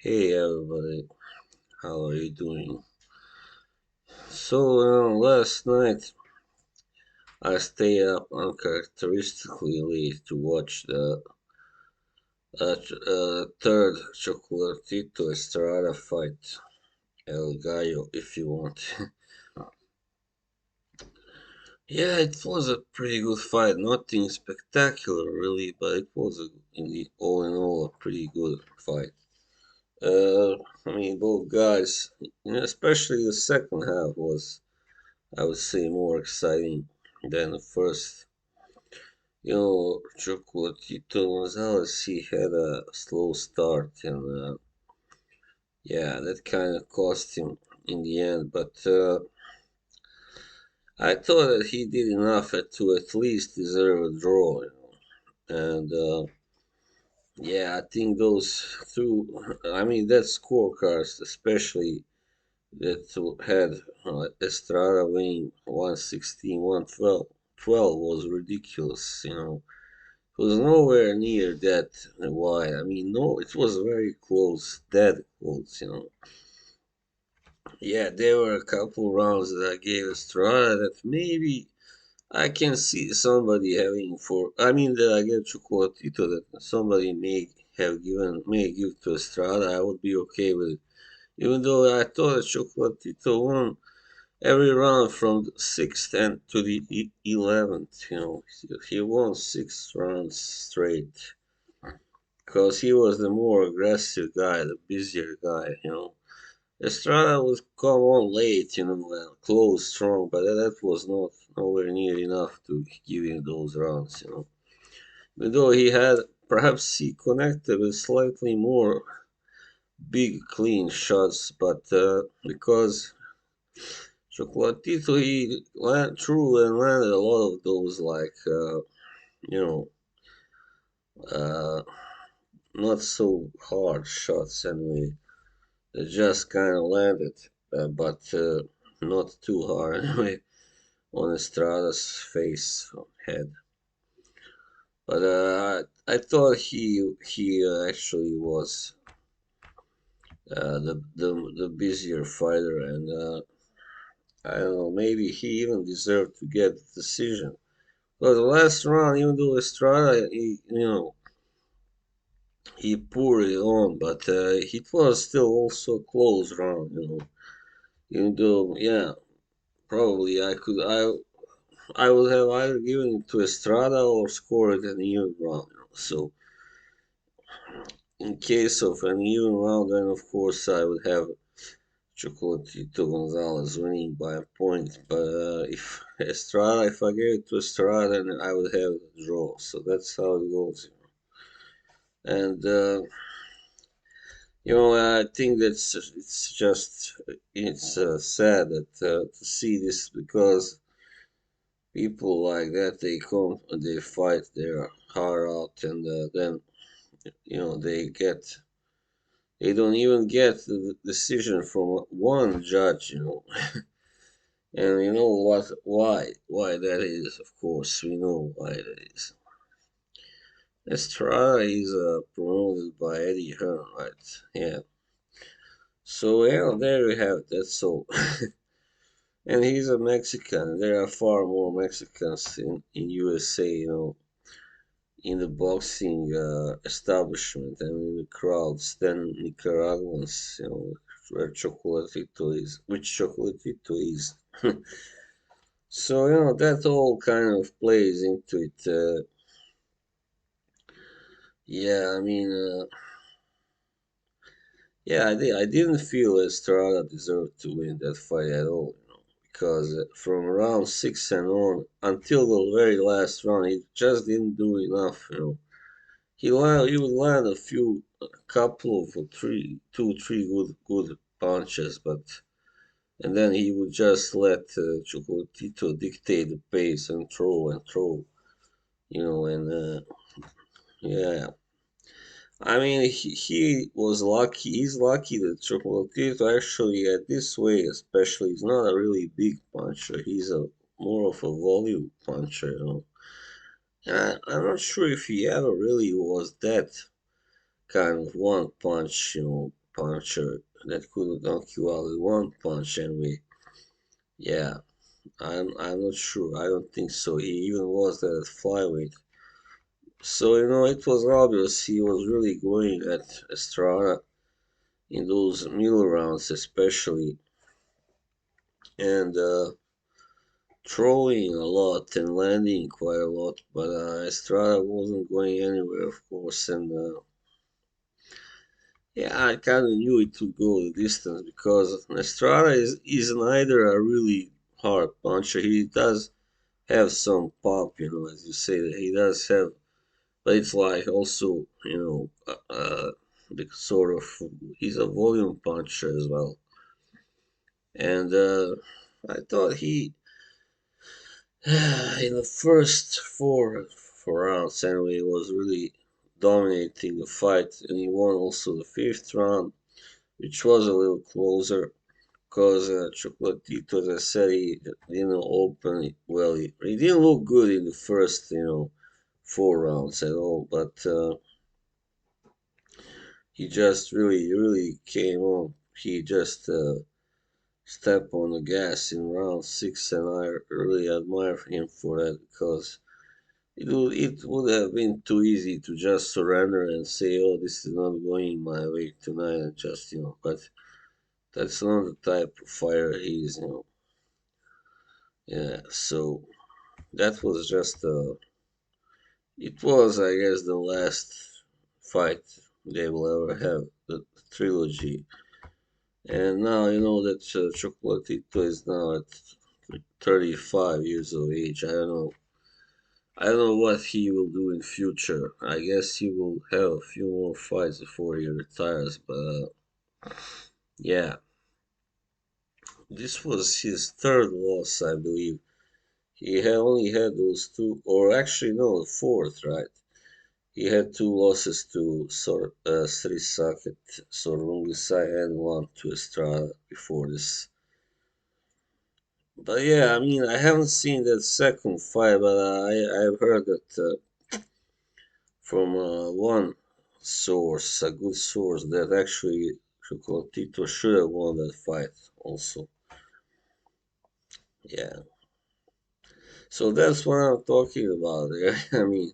Hey everybody, how are you doing? So last night I stayed up uncharacteristically late to watch the third Chocolatito-Estrada fight, El Gallo, if you want. Yeah, it was a pretty good fight. Nothing spectacular really, but it was all in all a pretty good fight. Uh, I mean, both guys, especially the second half was, I would say, more exciting than the first. Chocolatito Gonzalez, he had a slow start, and yeah, that kind of cost him in the end. But I thought that he did enough to at least deserve a draw, And yeah, I think those two, I mean, that scorecards, especially that had Estrada winning 116, 112, was ridiculous. It was nowhere near that wide. I mean, no, it was very close, dead close. Yeah, there were a couple rounds that I gave Estrada that maybe I can see somebody having for. I mean, that I gave Chocolatito that somebody may give to Estrada. I would be okay with it. Even though I thought that Chocolatito won every round from the sixth and to the 11th. He won 6 rounds straight because he was the more aggressive guy, the busier guy. Estrada would come on late, and close strong, but that was not nowhere near enough to give him those rounds. Even though perhaps he connected with slightly more big clean shots, but because Chocolatito he threw and landed a lot of those like you know uh, not so hard shots anyway. They just kind of landed, but not too hard anyway, on Estrada's face head. But I thought he actually was the busier fighter, and I don't know, maybe he even deserved to get the decision. But the last round, even though Estrada, he poured it on, but it was still also a close round. Even though, yeah, probably I would have either given it to Estrada or scored an even round. So in case of an even round, then of course I would have Chocolatito Gonzalez winning by a point. But if I gave it to Estrada, then I would have the draw. So that's how it goes. And I think it's sad that to see this because people like that they come and they fight their heart out, and then they don't even get the decision from one judge. And you know why that is. Of course we know why that is. Estrada is promoted by Eddie Hearn, right? Yeah. So yeah, there you have it. That's all. And he's a Mexican. There are far more Mexicans in USA, in the boxing establishment and in the crowds than Nicaraguans, which Chocolatito is. So, that all kind of plays into it. Yeah, I mean, yeah, I didn't feel Estrada deserved to win that fight at all, because from round six and on until the very last round, he just didn't do enough. He would land a couple of two, three good punches, but and then he would just let Chocolatito dictate the pace and throw, and yeah. I mean, he was lucky. He's lucky that Chocolatito actually at this weight, especially, is not a really big puncher. He's a more of a volume puncher. And I'm not sure if he ever really was that kind of one punch, puncher that could knock you out with one punch. Anyway, yeah, I'm not sure. I don't think so. He even was that at flyweight. So it was obvious he was really going at Estrada in those middle rounds, especially, and throwing a lot and landing quite a lot. But Estrada wasn't going anywhere, of course, and yeah, I kind of knew it would go the distance because Estrada is neither a really hard puncher. He does have some pop, as you say. He does have, but it's like also, the sort of he's a volume puncher as well. And I thought he in the first four rounds anyway was really dominating the fight, and he won also the fifth round, which was a little closer. Because Chocolatito, as I said, he didn't open well. He didn't look good in the first, four rounds at all. But he just really came on. He just stepped on the gas in round six, and I really admire him for that because it would have been too easy to just surrender and say, "Oh, this is not going my way tonight," and just But that's not the type of fighter he is. Yeah, so that was just it was, I guess, the last fight they will ever have, the trilogy. And now you know that Chocolatito is now at 35 years of age. I don't know what he will do in future. I guess he will have a few more fights before he retires. But yeah, this was his third loss, I believe. He had only had those two, or actually no, the fourth, right? He had two losses to Sri Saket Sorungisai and one to Estrada before this. But yeah, I mean, I haven't seen that second fight, but I've heard that from one source, a good source, that actually Chocolatito should have won that fight also. Yeah. So that's what I'm talking about. I mean,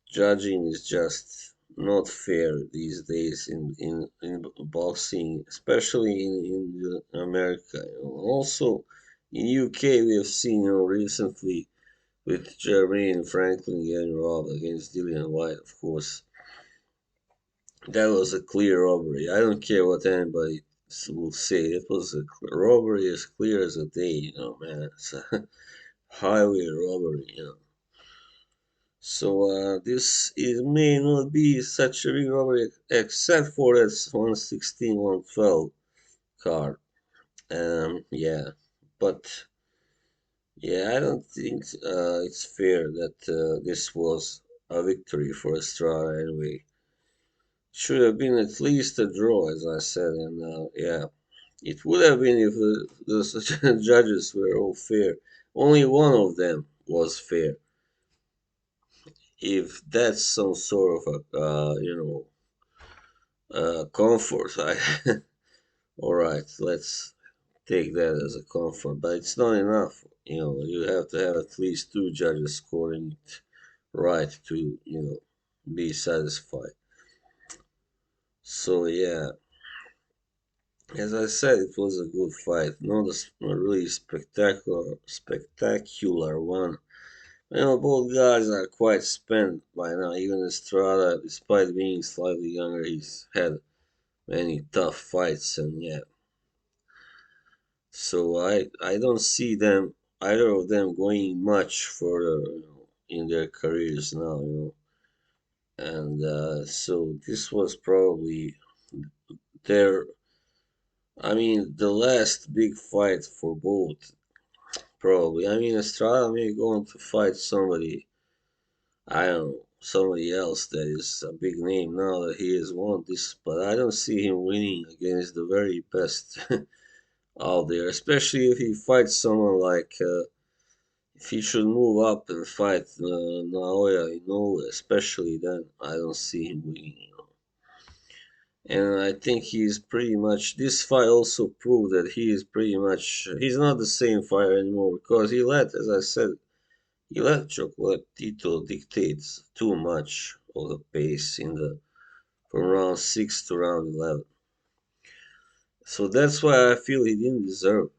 judging is just not fair these days in boxing, especially in America. Also, in UK, we have seen recently with Jermaine Franklin getting robbed against Dillian White. Of course, that was a clear robbery. I don't care what anybody will say. It was a robbery as clear as a day. Man, it's a highway robbery. So this it may not be such a big robbery except for that 116, 112 card. Yeah, but yeah, I don't think it's fair that this was a victory for Estrada anyway. Should have been at least a draw, as I said, and yeah, it would have been if the judges were all fair. Only one of them was fair. If that's some sort of a comfort. All right, let's take that as a comfort, but it's not enough. You have to have at least two judges scoring it right to be satisfied. So yeah, as I said, it was a good fight, not a really spectacular one. Both guys are quite spent by now. Even Estrada, despite being slightly younger, he's had many tough fights, and yeah, so I don't see them either of them going much further in their careers now. And so this was probably their, I mean, the last big fight for both. Probably. I mean, Estrada may go on to fight somebody. I don't know, somebody else that is a big name now that he has won this, but I don't see him winning against the very best out there, especially if he fights someone like. If he should move up and fight Naoya Inoue, especially then, I don't see him winning. And I think he's pretty much. This fight also proved that he is pretty much. He's not the same fighter anymore because he let, as I said, he let Chocolatito dictate too much of the pace in the from round 6 to round 11. So that's why I feel he didn't deserve,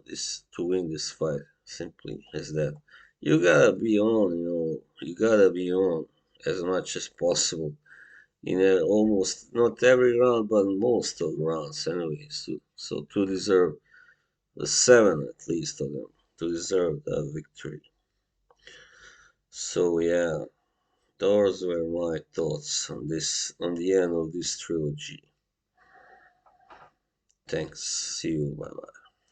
this to win this fight. Simply as that. You gotta be on, you gotta be on as much as possible in almost not every round, but most of the rounds, anyways. So to deserve the seven at least of them, to deserve that victory. So yeah, those were my thoughts on this, on the end of this trilogy. Thanks. See you. Bye bye.